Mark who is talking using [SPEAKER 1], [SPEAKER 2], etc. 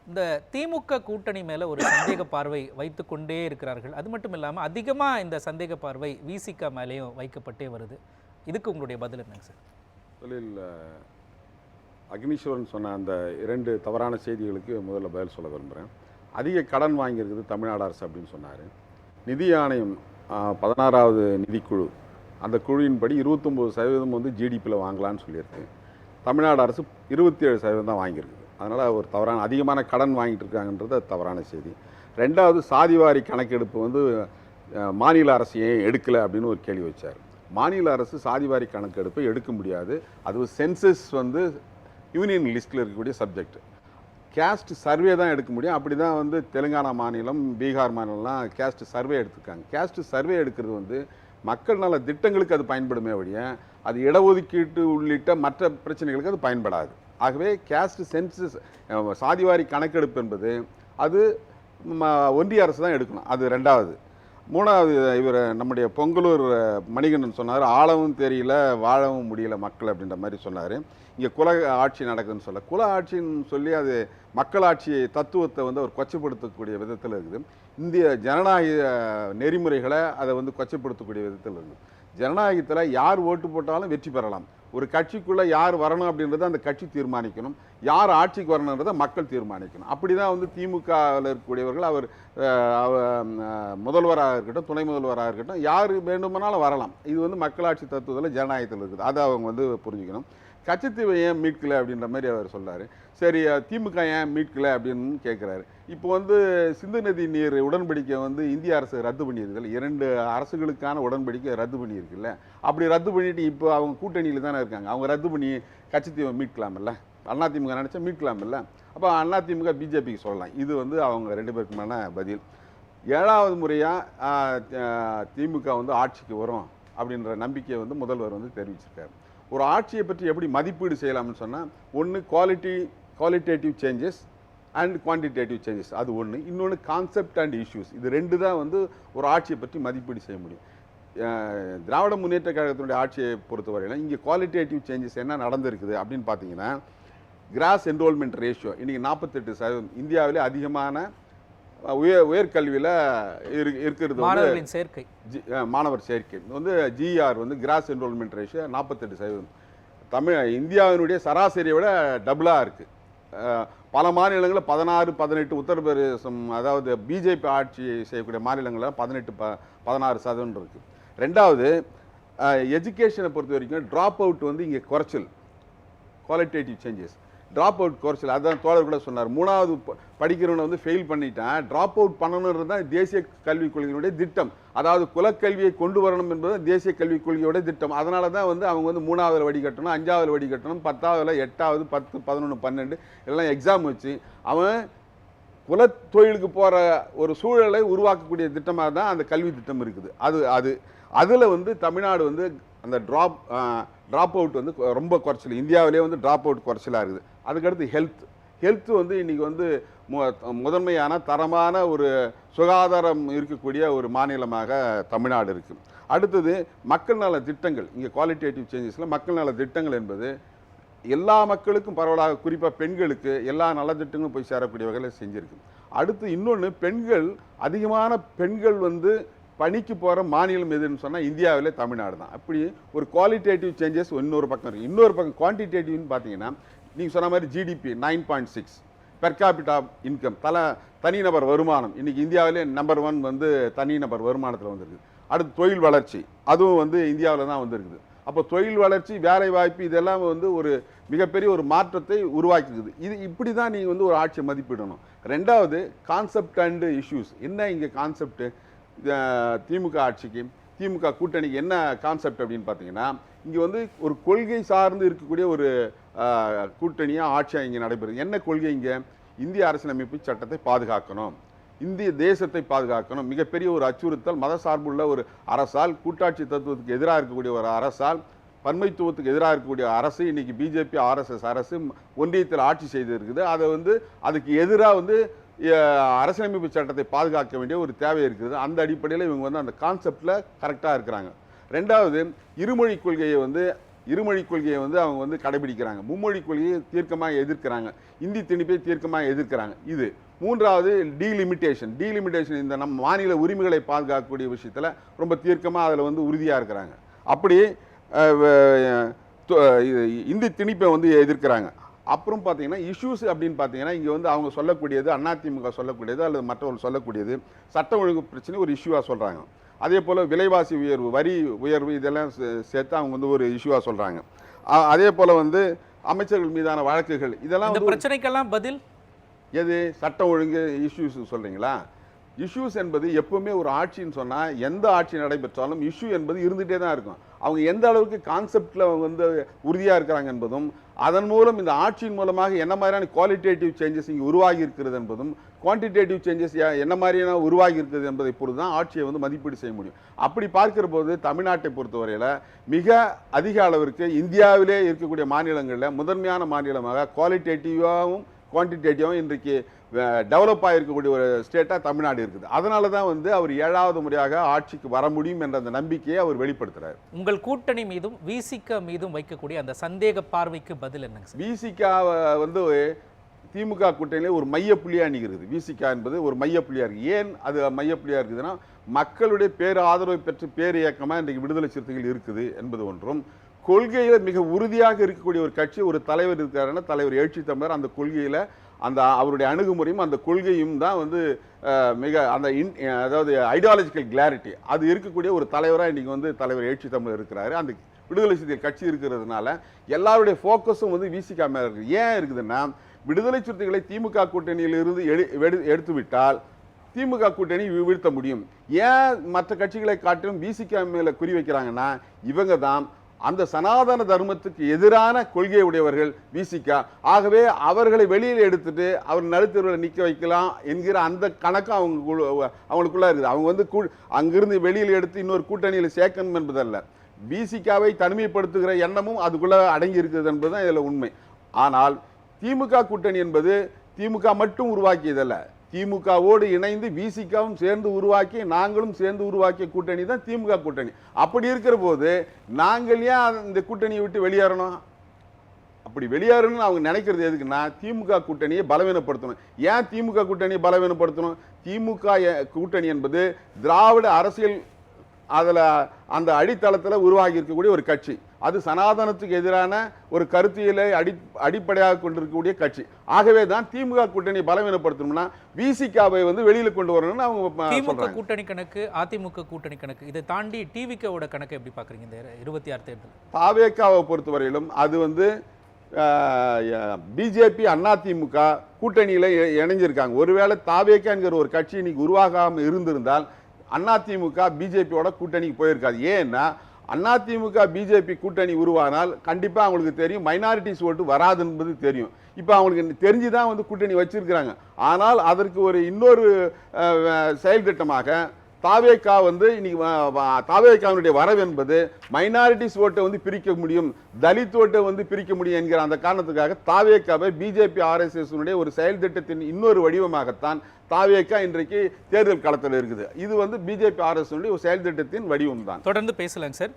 [SPEAKER 1] இந்த திமுக கூட்டணி மேல ஒரு சந்தேக பார்வை வைத்துக் கொண்டே இருக்கிறார்கள். அது மட்டும் இல்லாம அதிகமா இந்த சந்தேக பார்வை விசிக மேலேயும் வைக்கப்பட்டே வருது. இதுக்கு உங்களுடைய பதில் என்னங்க சார்?
[SPEAKER 2] முதலில் அக்னீஸ்வரன் சொன்ன அந்த 2 தவறான செய்திகளுக்கு முதல்ல பதில் சொல்ல விரும்புகிறேன். அதிக கடன் வாங்கியிருக்குது தமிழ்நாடு அரசு அப்படின்னு சொன்னார். நிதி ஆணையம் 16வது நிதிக்குழு, அந்த குழுவின்படி 29% வந்து ஜிடிபியில் வாங்கலான்னு சொல்லியிருக்கு. தமிழ்நாடு அரசு 27% தான் வாங்கியிருக்குது. அதனால் ஒரு தவறான அதிகமான கடன் வாங்கிட்டு இருக்காங்கன்றது தவறான செய்தி. ரெண்டாவது, சாதிவாரி கணக்கெடுப்பு வந்து மாநில அரசு ஏன் எடுக்கலை அப்படின்னு ஒரு கேள்வி வச்சார். மாநில அரசு சாதிவாரி கணக்கெடுப்பை எடுக்க முடியாது. அது சென்சஸ் வந்து யூனியன் லிஸ்ட்டில் இருக்கக்கூடிய சப்ஜெக்ட். கேஸ்ட் சர்வே தான் எடுக்க முடியும். அப்படி தான் வந்து தெலுங்கானா மாநிலம், பீகார் மாநிலம்லாம் கேஸ்ட் சர்வே எடுத்துருக்காங்க. கேஸ்ட் சர்வே எடுக்கிறது வந்து மக்கள் நல திட்டங்களுக்கு அது பயன்படுமே ஒழிய அது இடஒதுக்கீட்டு உள்ளிட்ட மற்ற பிரச்சனைகளுக்கு அது பயன்படாது. ஆகவே கேஸ்ட் சென்சஸ் சாதிவாரி கணக்கெடுப்பு என்பது அது ஒன்றிய அரசு தான் எடுக்கணும். அது ரெண்டாவது. மூணாவது, இவர் நம்முடைய பொங்கலூர் மணிகண்டன் சொன்னார், ஆளவும் தெரியல வாழவும் முடியல மக்கள் அப்படின்ற மாதிரி சொன்னார். இங்கே குல ஆட்சி நடக்குதுன்னு சொல்ல, குல ஆட்சின்னு சொல்லி அது மக்களாட்சி தத்துவத்தை வந்து அவர் கொச்சைப்படுத்தக்கூடிய விதத்தில் இருக்குது. இந்திய ஜனநாயக நெறிமுறைகளை அதை வந்து கொச்சைப்படுத்தக்கூடிய விதத்தில் இருக்குது. ஜனநாயகத்தில் யார் ஓட்டு போட்டாலும் வெற்றி பெறலாம். ஒரு கட்சிக்குள்ளே யார் வரணும் அப்படின்றத அந்த கட்சி தீர்மானிக்கணும், யார் ஆட்சிக்கு வரணுன்றதை மக்கள் தீர்மானிக்கணும். அப்படி தான் வந்து திமுகவில் இருக்கக்கூடியவர்கள் அவர் முதல்வராக இருக்கட்டும், துணை முதல்வராக இருக்கட்டும், யார் வேண்டுமானாலும் வரலாம். இது வந்து மக்களாட்சி தத்துவத்தில் ஜனநாயகத்தில் இருக்குது. அதை அவங்க வந்து புரிஞ்சுக்கணும். கச்சத்தீவை ஏன் மீட்கலை அப்படின்ற மாதிரி அவர் சொல்கிறார். சரி, திமுக ஏன் மீட்கலை அப்படின்னு கேட்குறாரு. இப்போ வந்து சிந்து நதி நீர் உடன்படிக்கை வந்து இந்திய அரசு ரத்து பண்ணியிருக்குல்ல, 2 அரசுகளுக்கான உடன்படிக்கை ரத்து பண்ணியிருக்குல்ல. அப்படி ரத்து பண்ணிட்டு இப்போ அவங்க கூட்டணியில் தானே இருக்காங்க. அவங்க ரத்து பண்ணி கச்சத்தீவை மீட்கலாமில்ல, அதிமுக நினச்சா மீட்கலாமில்ல. அப்போ அதிமுக பிஜேபிக்கு சொல்லலாம். இது வந்து அவங்க 2 பேருக்குமான பதில். 7வது முறையாக திமுக வந்து ஆட்சிக்கு வரும் அப்படின்ற நம்பிக்கையை வந்து முதல்வர் வந்து தெரிவிச்சிருக்காரு. ஒரு ஆட்சியை பற்றி எப்படி மதிப்பீடு செய்யலாம்னு சொன்னால், ஒன்று qualitative changes and quantitative changes, அது ஒன்று. இன்னொன்று கான்செப்ட் அண்ட் இஷ்யூஸ். இது 2 தான் வந்து ஒரு ஆட்சியை பற்றி மதிப்பீடு செய்ய முடியும். திராவிட முன்னேற்ற கழகத்தினுடைய ஆட்சியை பொறுத்தவரையில் இங்கே குவாலிட்டேட்டிவ் சேஞ்சஸ் என்ன நடந்திருக்குது அப்படின்னு பார்த்தீங்கன்னா, கிராஸ் என்ரோல்மெண்ட் ரேஷியோ இன்றைக்கி 48%. இந்தியாவிலே அதிகமான உயர்கல்வியில் இருக்கிறது
[SPEAKER 1] மாணவர்களின் சேர்க்கை,
[SPEAKER 2] மாணவர் சேர்க்கை வந்து ஜிஆர் வந்து கிராஸ் என்ரோல்மெண்ட் ரேஷியோ 48%. இந்தியாவினுடைய சராசரியை விட டபுளாக இருக்குது. பல மாநிலங்களில் 16, 18, உத்தரப்பிரதேசம் அதாவது பிஜேபி ஆட்சி செய்யக்கூடிய மாநிலங்களில் 18-16% இருக்குது. ரெண்டாவது, எஜுகேஷனை பொறுத்த வரைக்கும் ட்ராப் அவுட் வந்து இங்கே குறைச்சல். குவாலிட்டேட்டிவ் சேஞ்சஸ், ட்ராப் அவுட் குறைச்சல். அதுதான் தோழர் கூட சொன்னார். 3வது படிக்கிறவனை வந்து ஃபெயில் பண்ணிட்டேன், ட்ராப் அவுட் பண்ணணுன்றது தான் தேசிய கல்விக் கொள்கையினுடைய திட்டம். அதாவது குலக்கல்வியை கொண்டு வரணும் என்பது தேசிய கல்விக் கொள்கையோட திட்டம். அதனால தான் வந்து அவங்க வந்து 3வது வடிகட்டணும், 5வது வடிகட்டணும், 10வது 8வது 10 11 12 எல்லாம் எக்ஸாம் வச்சு அவன் குலத்தொழிலுக்கு போகிற ஒரு சூழலை உருவாக்கக்கூடிய திட்டமாக தான் அந்த கல்வி திட்டம் இருக்குது. அதில் வந்து தமிழ்நாடு வந்து அந்த ட்ராப் அவுட் வந்து ரொம்ப குறைச்சல். இந்தியாவிலே வந்து ட்ராப் அவுட் குறைச்சலாக இருக்குது. அதுக்கடுத்து ஹெல்த் வந்து இன்றைக்கி வந்து முதன்மையான தரமான ஒரு சுகாதாரம் இருக்கக்கூடிய ஒரு மாநிலமாக தமிழ்நாடு இருக்குது. அடுத்தது மக்கள் நல திட்டங்கள். இங்கே குவாலிட்டேட்டிவ் சேஞ்சஸில் மக்கள் நல திட்டங்கள் என்பது எல்லா மக்களுக்கும் பரவலாக, குறிப்பாக பெண்களுக்கு எல்லா நலத்திட்டங்களும் போய் சேரக்கூடிய வகையில் செஞ்சுருக்கு. அடுத்து இன்னொன்று, அதிகமான பெண்கள் வந்து பணிக்கு போகிற மாநிலம் எதுன்னு சொன்னால் இந்தியாவிலே தமிழ்நாடு தான். அப்படி ஒரு குவாலிட்டேட்டிவ் சேஞ்சஸ் இன்னொரு பக்கம் இருக்குது. இன்னொரு பக்கம் குவான்டிடேட்டிவ்னு பார்த்தீங்கன்னா, நீங்கள் சொன்ன மாதிரி ஜிடிபி 9.6, பெர் கேபிட்டா இன்கம் தனிநபர் வருமானம் இன்றைக்கி இந்தியாவிலே நம்பர் 1 வந்து தனிநபர் வருமானத்தில் வந்துருக்குது. அடுத்து தொழில் வளர்ச்சி, அதுவும் வந்து இந்தியாவில் தான் வந்துருக்குது. அப்போ தொழில் வளர்ச்சி, வேலை வாய்ப்பு, இதெல்லாம் வந்து ஒரு மிகப்பெரிய ஒரு மாற்றத்தை உருவாக்கிக்குது. இப்படி தான் நீங்கள் வந்து ஒரு ஆட்சியை மதிப்பிடணும். ரெண்டாவது, கான்செப்ட் அண்டு இஷ்யூஸ். என்ன இங்கே கான்செப்ட்? திமுக ஆட்சிக்கு, திமுக கூட்டணிக்கு என்ன கான்செப்ட் அப்படின்னு பார்த்தீங்கன்னா, இங்கே வந்து ஒரு கொள்கை சார்ந்து இருக்கக்கூடிய ஒரு கூட்டணியாக ஆட்சியாக இங்கே நடைபெறுது. என்ன கொள்கை? இங்கே இந்திய அரசியலமைப்பு சட்டத்தை பாதுகாக்கணும், இந்திய தேசத்தை பாதுகாக்கணும். மிகப்பெரிய ஒரு அச்சுறுத்தல் மத சார்புள்ள ஒரு அரசால், கூட்டாட்சி தத்துவத்துக்கு எதிராக இருக்கக்கூடிய ஒரு அரசால், பன்மைத்துவத்துக்கு எதிராக இருக்கக்கூடிய அரசு இன்னைக்கு பிஜேபி RSS அரசு ஒன்றியத்தில் ஆட்சி செய்து இருக்குது. அதை வந்து அதுக்கு எதிராக வந்து அரசியலமைப்பு சட்டத்தை பாதுகாக்க வேண்டிய ஒரு தேவை இருக்குது. அந்த அடிப்படையில் இவங்க வந்து அந்த கான்செப்டில் கரெக்டாக இருக்கிறாங்க. ரெண்டாவது, இருமொழி கொள்கையை வந்து இருமொழி கொள்கையை வந்து அவங்க வந்து கடைபிடிக்கிறாங்க. மும்மொழி கொள்கையை தீர்க்கமாக எதிர்க்கிறாங்க. இந்தி திணிப்பை தீர்க்கமாக எதிர்க்கிறாங்க. இது மூன்றாவது டீலிமிட்டேஷன் இந்த நம்ம மாநில உரிமைகளை பாதுகாக்கக்கூடிய விஷயத்தில் ரொம்ப தீர்க்கமாக அதில் வந்து உறுதியாக இருக்கிறாங்க. அப்படி இந்தி திணிப்பை வந்து எதிர்க்கிறாங்க. அப்புறம் பார்த்தீங்கன்னா இஷ்யூஸ் அப்படின்னு பார்த்தீங்கன்னா இங்கே வந்து அவங்க சொல்லக்கூடியது அதிமுக சொல்லக்கூடியது அல்லது மற்றவர்கள் சொல்லக்கூடியது சட்ட ஒழுங்கு பிரச்சனை ஒரு இஷ்யூவாக சொல்கிறாங்க. அதே போல் விலைவாசி உயர்வு, வரி உயர்வு இதெல்லாம் சேர்த்து அவங்க வந்து ஒரு இஷ்யூவாக சொல்கிறாங்க. அதே போல் வந்து அமைச்சர்கள் மீதான வழக்குகள் இதெல்லாம் வந்து
[SPEAKER 1] பிரச்சனைக்கெல்லாம் பதில்
[SPEAKER 2] எது சட்ட ஒழுங்கு இஷ்யூஸ் சொல்கிறீங்களா? இஷ்யூஸ் என்பது எப்பவுமே ஒரு ஆட்சின்னு சொன்னால் எந்த ஆட்சி நடைபெற்றாலும் இஷ்யூ என்பது இருந்துகிட்டே தான் இருக்கும். அவங்க எந்த அளவுக்கு கான்செப்டில் அவங்க வந்து உறுதியாக இருக்கிறாங்க என்பதும் அதன் மூலம் இந்த ஆட்சியின் மூலமாக என்ன மாதிரியான குவாலிட்டேட்டிவ் சேஞ்சஸ் இங்கே உருவாகி இருக்கிறது என்பதும் குவான்டிடேட்டிவ் சேஞ்சஸ் என்ன மாதிரியான உருவாகி இருக்கிறது என்பதை பொறுத்து தான் ஆட்சியை வந்து மதிப்பீடு செய்ய முடியும். அப்படி பார்க்கிற போது தமிழ்நாட்டை பொறுத்தவரையில் மிக அதிக அளவிற்கு இந்தியாவிலே இருக்கக்கூடிய மாநிலங்களில் முதன்மையான மாநிலமாக குவாலிட்டேட்டிவாகவும் குவான்டிடேட்டிவாகவும் இன்றைக்கு டெவலப் ஆகிருக்கக்கூடிய ஒரு ஸ்டேட்டாக தமிழ்நாடு இருக்குது. அதனால தான் வந்து அவர் 7வது முறையாக ஆட்சிக்கு வர முடியும் என்ற அந்த நம்பிக்கையை அவர் வெளிப்படுத்துகிறார்.
[SPEAKER 1] உங்கள் கூட்டணி மீதும் விசிக மீதும் வைக்கக்கூடிய அந்த சந்தேக பார்வைக்கு பதில் என்னங்க சார்?
[SPEAKER 2] விசிக வந்து திமுக கூட்டணியிலே ஒரு மையப்புள்ளியாக நிற்கிறது. விசிக என்பது ஒரு மையப்புள்ளியாக இருக்குது. ஏன் அது மையப்புள்ளியாக இருக்குதுன்னா மக்களுடைய பேர் ஆதரவை பெற்று பேர் இயக்கமாக இன்றைக்கு விடுதலை சிறுத்தைகள் இருக்குது என்பது ஒன்றும், கொள்கையில் மிக உறுதியாக இருக்கக்கூடிய ஒரு கட்சி ஒரு தலைவர் இருக்காருன்னா தலைவர் எழுச்சி தமிழர் அந்த கொள்கையில் அந்த அவருடைய அணுகுமுறையும் அந்த கொள்கையும் தான் வந்து மிக அந்த அதாவது ஐடியாலஜிக்கல் கிளாரிட்டி அது இருக்கக்கூடிய ஒரு தலைவராக இன்றைக்கி வந்து தலைவர் எழுச்சி தமிழர் இருக்கிறாரு. அந்த விடுதலை சிறுத்தைகள் கட்சி இருக்கிறதுனால எல்லாருடைய ஃபோக்கஸும் வந்து விசிக மேலே இருக்குது. ஏன் இருக்குதுன்னா விடுதலை சிறுத்தைகளை திமுக கூட்டணியிலிருந்து எடுத்து விட்டால் திமுக கூட்டணி வீழ்த்த முடியும். ஏன் மற்ற கட்சிகளை காட்டிலும் விசிக மேலே குறி வைக்கிறாங்கன்னா இவங்க தான் அந்த சனாதன தர்மத்துக்கு எதிரான கொள்கை உடையவர்கள் விசிக. ஆகவே அவர்களை வெளியில் எடுத்துட்டு அவர் நடுத்தருவில் நிற்க வைக்கலாம் என்கிற அந்த கணக்கும் அவங்களுக்குள்ள இருக்குது. அவங்க வந்து அங்கிருந்து வெளியில் எடுத்து இன்னொரு கூட்டணியில் சேர்க்கணும் என்பதல்ல, விசிகாவை தனிமைப்படுத்துகிற எண்ணமும் அதுக்குள்ள அடங்கி இருக்குது என்பதுதான் இதில் உண்மை. ஆனால் திமுக கூட்டணி என்பது திமுக மட்டும் உருவாக்கியதல்ல, திமுகவோடு இணைந்து விசிகாவும் சேர்ந்து உருவாக்கி நாங்களும் சேர்ந்து உருவாக்கிய கூட்டணி தான் திமுக கூட்டணி. அப்படி இருக்கிற போது நாங்கள் ஏன் இந்த கூட்டணியை விட்டு வெளியேறணும்? அப்படி வெளியேறணும்னு அவங்க நினைக்கிறது எதுக்குன்னா திமுக கூட்டணியை பலவீனப்படுத்தணும். ஏன் திமுக கூட்டணியை பலவீனப்படுத்தணும்? திமுக கூட்டணி என்பது திராவிட அரசியல் அதில் அந்த அடித்தளத்தில் உருவாகி இருக்கக்கூடிய ஒரு கட்சி. அது சனாதனத்துக்கு எதிரான ஒரு கருத்தியலை அடிப்படையாக கொண்டிருக்கக்கூடிய கட்சி. ஆகவே தான் திமுக கூட்டணி பலவீனப்படுத்தணும்னா விசிகாவை வந்து வெளியில் கொண்டு வரணும்னு அவங்க
[SPEAKER 1] திமுக கூட்டணி கணக்கு, அதிமுக கூட்டணி கணக்கு, இதை தாண்டி டிவிகேவோட கணக்கு எப்படி பார்க்குறீங்க இந்த 26 தேர்தல்?
[SPEAKER 2] தாவேகாவை பொறுத்தவரையிலும் அது வந்து பிஜேபி அதிமுக கூட்டணியில் இணைஞ்சிருக்காங்க. ஒருவேளை தாவேகா என்கிற ஒரு கட்சி இன்னைக்கு உருவாகாமல் இருந்திருந்தால் அதிமுக பிஜேபியோட கூட்டணிக்கு போயிருக்காது. ஏன்னா அதிமுக பிஜேபி கூட்டணி உருவானால் கண்டிப்பாக அவங்களுக்கு தெரியும் மைனாரிட்டிஸ் ஓட்டு வராது என்பது தெரியும். இப்போ அவங்களுக்கு தெரிஞ்சுதான் வந்து கூட்டணி வச்சிருக்கிறாங்க. ஆனால் அதற்கு ஒரு இன்னொரு செயல் திட்டமாக தாவேகா வந்து இன்னைக்கு தாவேகாவுடைய வரவு என்பது மைனாரிட்டிஸ் ஓட்டை வந்து பிரிக்க முடியும், தலித் ஓட்டை வந்து பிரிக்க முடியும் என்கிற அந்த காரணத்துக்காக தாவேகாவை பிஜேபி RSS ஒரு செயல் திட்டத்தின் இன்னொரு வடிவமாகத்தான் தாவேகா இன்றைக்கு தேர்தல் களத்தில் இருக்குது. இது வந்து பிஜேபி RSS ஒரு செயல் திட்டத்தின் வடிவம் தான்.
[SPEAKER 1] தொடர்ந்து பேசலாங்க சார்.